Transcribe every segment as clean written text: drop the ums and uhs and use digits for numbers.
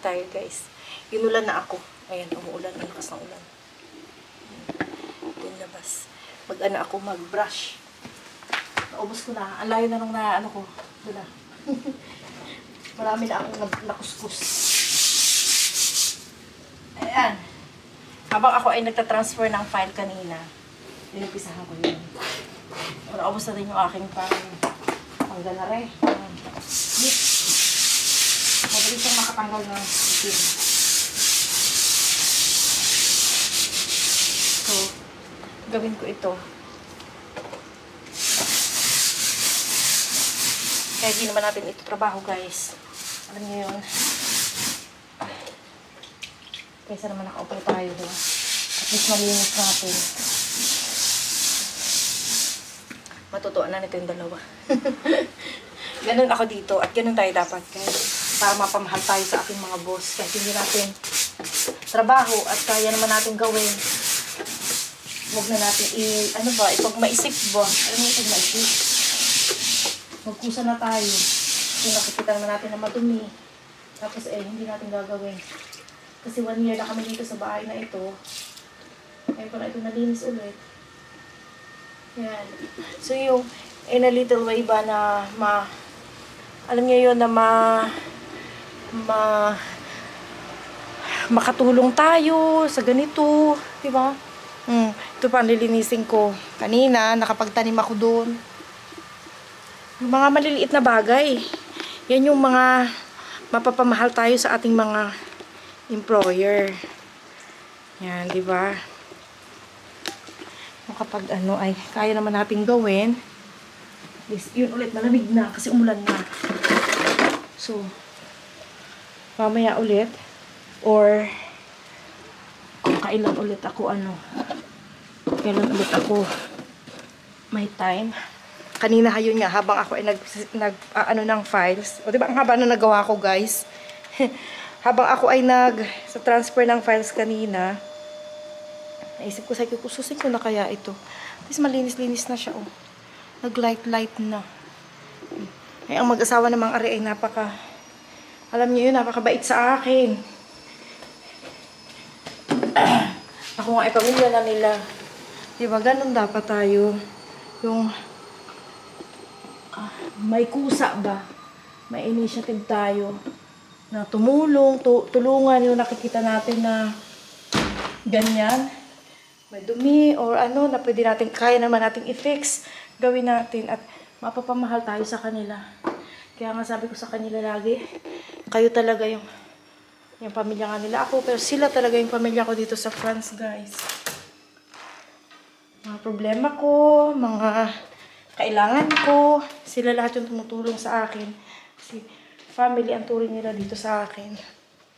tayo guys. Inulan na ako. Ayan, umuulan. Ang lakas ng ulan. Ito yung labas. Mag-ano ako, mag-brush. Naubos ko na. Ang layo na nung na-ano ko. Doon na. Marami na akong nakuskus. Ayan. Habang ako ay nagtatransfer ng file kanina, inumpisahan ko yun. Naubos na rin yung aking pangganare. Mabilis ang makatanggal ng itim. So, gawin ko ito. Kaya di naman natin ito trabaho, guys. Alam niyo yun. Kaysa naman nakaupo tayo, diba? At least malinis natin. Matutuan na nito yung dalawa. Ganun ako dito. At ganun tayo dapat. Kaya para mapamahal tayo sa ating mga boss. Kahit hindi natin trabaho at kaya naman natin gawin. Huwag na natin ipag maisip ba? Alam mo, ipag maisip. Magkusa na tayo. Kung nakikita naman natin na madumi. Tapos hindi natin gagawin. Kasi 1 year na kami dito sa bahay na ito. Ngayon pa na ito nalinis ulit. Yan. So yung in a little way ba na alam niyo yun na makatulong tayo sa ganito, di ba? Ito pa nililinisin ko. Kanina, nakapagtanim ako doon. Yung mga maliliit na bagay. Yan yung mga mapapamahal tayo sa ating mga employer. Yan, di ba? Kapag ay kaya naman natin gawin. Yun ulit, malamig na kasi umulan na. So, mamaya ulit or kung kailan ulit ako may time. Kanina hayun nga habang ako ay ng files. O diba ang haba na nagawa ko, guys. Habang ako ay sa transfer ng files kanina, naisip ko kususin ko na kaya ito. Tapos malinis-linis na siya, oh. Nag-light na. Ay, ang mag-asawa namang ari ay alam niyo yun, napakabait sa akin. Ako nga ay pamilya na nila. Diba, ganun dapat tayo. Yung may kusa ba? May initiative tayo na tulungan yung nakikita natin na ganyan. May dumi or na pwede natin, kaya naman natin i-fix, gawin natin at mapapamahal tayo sa kanila. Kaya nga sabi ko sa kanila lagi, kayo talaga yung pamilya nga nila ako, pero sila talaga yung pamilya ko dito sa France, guys. Mga problema ko, mga kailangan ko, sila lahat yung tumutulong sa akin. Kasi family ang turing nila dito sa akin.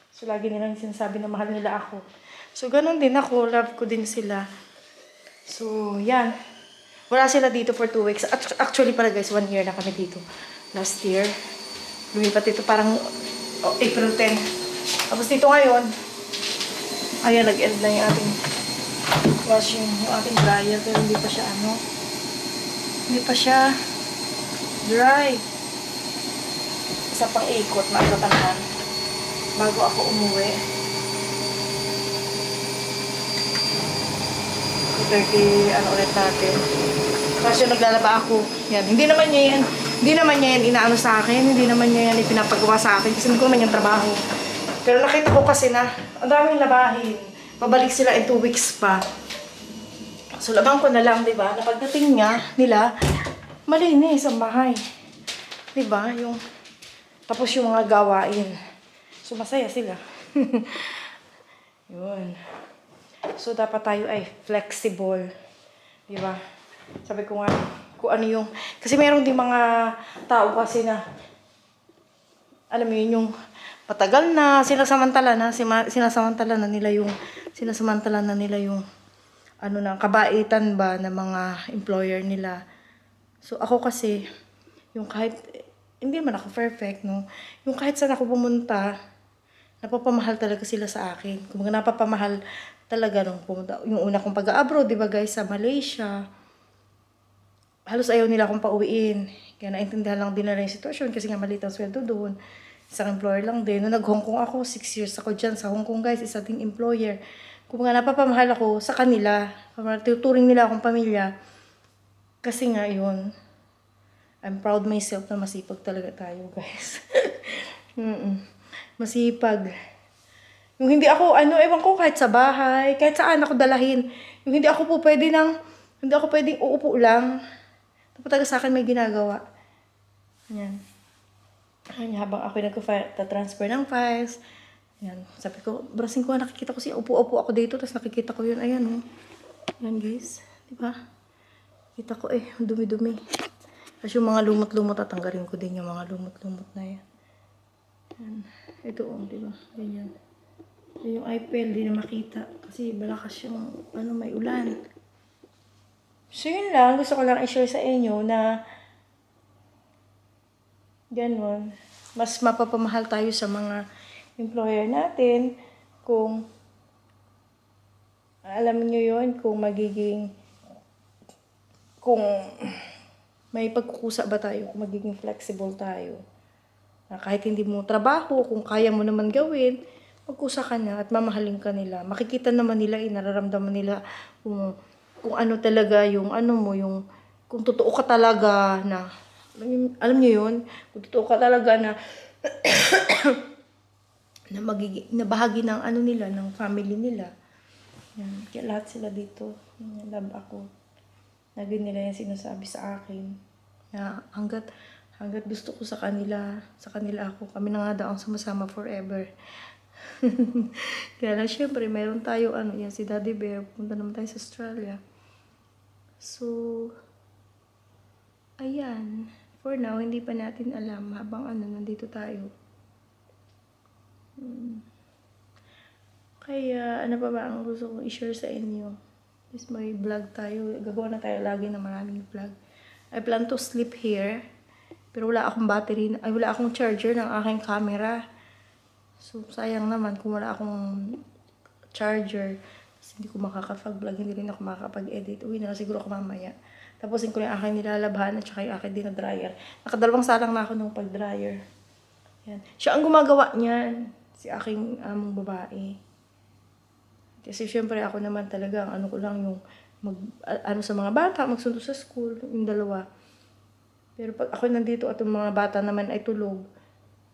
So lagi nilang sinasabi na mahal nila ako. So, ganun din ako. Love ko din sila. So, yan. Wala sila dito for 2 weeks. Actually pala guys, 1 year na kami dito. Last year. Lumipat dito parang April 10. Tapos dito ngayon, ayan, nag-end na yung ating washing, yung ating dryer. Pero hindi pa siya hindi pa siya dry. Isa pang ikot, maagatan bago ako umuwi. 30 ulit natin. Kasi naglalaba ako. Yan. Hindi naman niya yan inaano sa akin. Hindi naman niya yan ipinapagawa sa akin. Kasi hindi ko naman yung trabaho. Pero nakita ko kasi na ang daming labahin. Babalik sila in 2 weeks pa. So labang ko na lang, diba? Na pagdating nila, malinis ang bahay. Diba? Tapos yung mga gawain. So masaya sila. Yun. So, dapat tayo ay flexible. Diba? Sabi ko nga, kung ano yung... Kasi mayroong din mga tao kasi na, alam mo yun, yung matagal na, sinasamantala na nila yung, kabaitan ba ng mga employer nila. So, ako kasi, yung kahit, hindi man ako perfect, no? Yung kahit saan ako pumunta, napapamahal talaga sila sa akin. Kung napapamahal talaga nung pumunta. Yung una kong pag-abroad, di ba guys, sa Malaysia. Halos ayaw nila akong pauwiin. Kaya naintindihan lang din nila yung sitwasyon kasi nga maliit ang sweldo doon. Isang employer lang din. Nung nag-Hong Kong ako, 6 years ako dyan sa Hong Kong guys, isa ding employer. Kung nga napapamahal ako sa kanila, tuturing nila akong pamilya. Kasi nga yun, I'm proud myself na masipag talaga tayo guys. Masipag. Yung hindi ako, ewan ko, kahit sa bahay, kahit saan ako dalahin. Yung hindi ako pwedeng uupo lang. Tapos talaga sa akin may ginagawa. Yan. Habang ako nagka-transfer ng files. Yan. Sabi ko, brasing ko, nakikita ko siya. Upo-upo ako dito, tapos nakikita ko yun. Ayan, oh. Yan, guys. Diba? Kita ko, dumi-dumi. Tapos yung mga lumot-lumot, tatanggalin ko din yung mga lumot-lumot na yan. Yan. Ito, diba? Ganyan. Yung iPad, di na makita. Kasi malakas yung, may ulan. So, yun lang. Gusto ko lang i-share sa inyo na ganun. Mas mapapamahal tayo sa mga employer natin kung alam nyo yun, kung may pagkukusa ba tayo, kung magiging flexible tayo. Na kahit hindi mo trabaho, kung kaya mo naman gawin, magkusa ka na at mamahalin ka nila. Makikita naman nila, nararamdaman nila kung ano talaga yung kung totoo ka talaga na, alam niyo yun, kung totoo ka talaga na na bahagi ng nila, ng family nila. Yan. Kaya lahat sila dito, love ako. Lagi nila yung sinasabi sa akin na hanggat gusto ko sa kanila ako, kami na nga daw ang sumasama forever. Kaya lang, syempre, mayroon tayo, yan, si Daddy Bear, punta naman tayo sa Australia. So, ayan, for now, hindi pa natin alam habang nandito tayo. Kaya, ano pa ba ang gusto kong i-share sa inyo? Is may vlog tayo, gagawa na tayo lagi ng maraming vlog. I plan to sleep here, pero wala akong battery, wala akong charger ng aking camera. So, sayang naman kung wala akong charger. Kasi hindi ko makakapag-vlog, hindi rin ako makakapag-edit. Uwi na siguro ako mamaya. Tapusin ko yung aking nilalabhan at saka yung aking dinadryer. Nakadalawang salang na ako ng pag-dryer. Yan. Siya ang gumagawa niyan. Si aking among babae. Kasi syempre ako naman talaga, ko lang yung sa mga bata, magsundo sa school, yung dalawa. Pero pag ako nandito at yung mga bata naman ay tulog,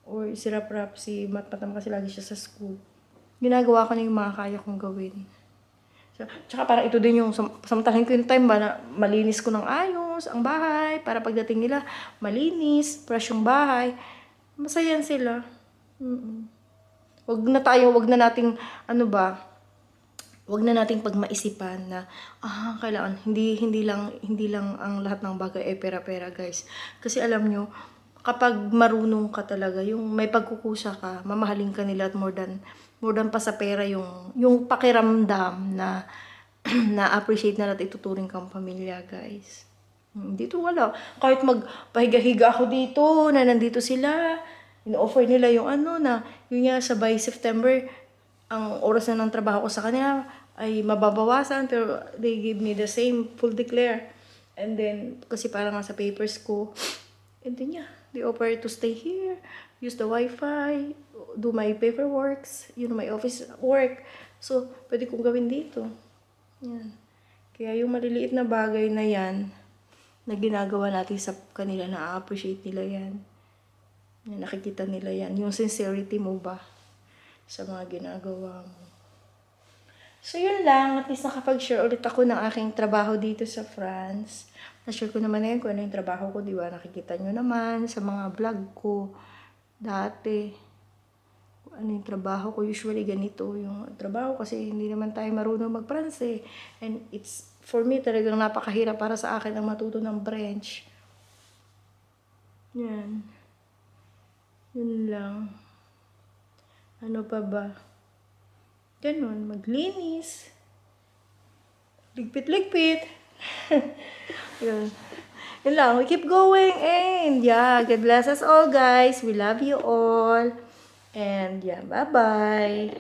or si Rap-Rap, si Mat-Matam kasi lagi siya sa school, ginagawa ko na yung mga kaya kong gawin. So, tsaka parang ito din yung, samantalhin ko yung time ba na malinis ko ng ayos ang bahay, para pagdating nila, malinis, fresh yung bahay. Masayan sila. Wag na nating, wag na nating pagmaisipan na, kailangan, hindi lang ang lahat ng bagay ay pera-pera, guys. Kasi alam nyo, kapag marunong ka talaga, yung may pagkukusa ka, mamahalin ka nila at more than pa sa pera yung pakiramdam na na-appreciate na at ituturing kang pamilya, guys. Dito wala. Kahit magpahiga-higa ako dito, na nandito sila, ino-offer nila yung yun nga, sabay September, ang oras na ng trabaho ko sa kanila ay mababawasan, pero they give me the same full declare. And then, kasi parang nga sa papers ko, and then they offer to stay here, use the Wi-Fi, do my paperworks, my office work. So, pwede kong gawin dito. Yan. Kaya yung maliliit na bagay na yan, na ginagawa natin sa kanila, na-appreciate nila yan. Nakikita nila yan. Yung sincerity mo ba sa mga ginagawa mo. So, yun lang. At least nakapag-share ulit ako ng aking trabaho dito sa France. Na-share ko naman ngayon kung ano yung trabaho ko, di ba? Nakikita nyo naman sa mga vlog ko dati. Kung ano yung trabaho ko, usually ganito yung trabaho kasi hindi naman tayo marunong mag-France. And it's, for me, talagang napakahirap para sa akin ang matuto ng French. Yan. Yun lang. Ano pa ba? Ganun, maglinis. Ligpit-ligpit. Yun. Yun lang. We keep going. And yeah, God bless us all, guys. We love you all. And yeah, bye-bye.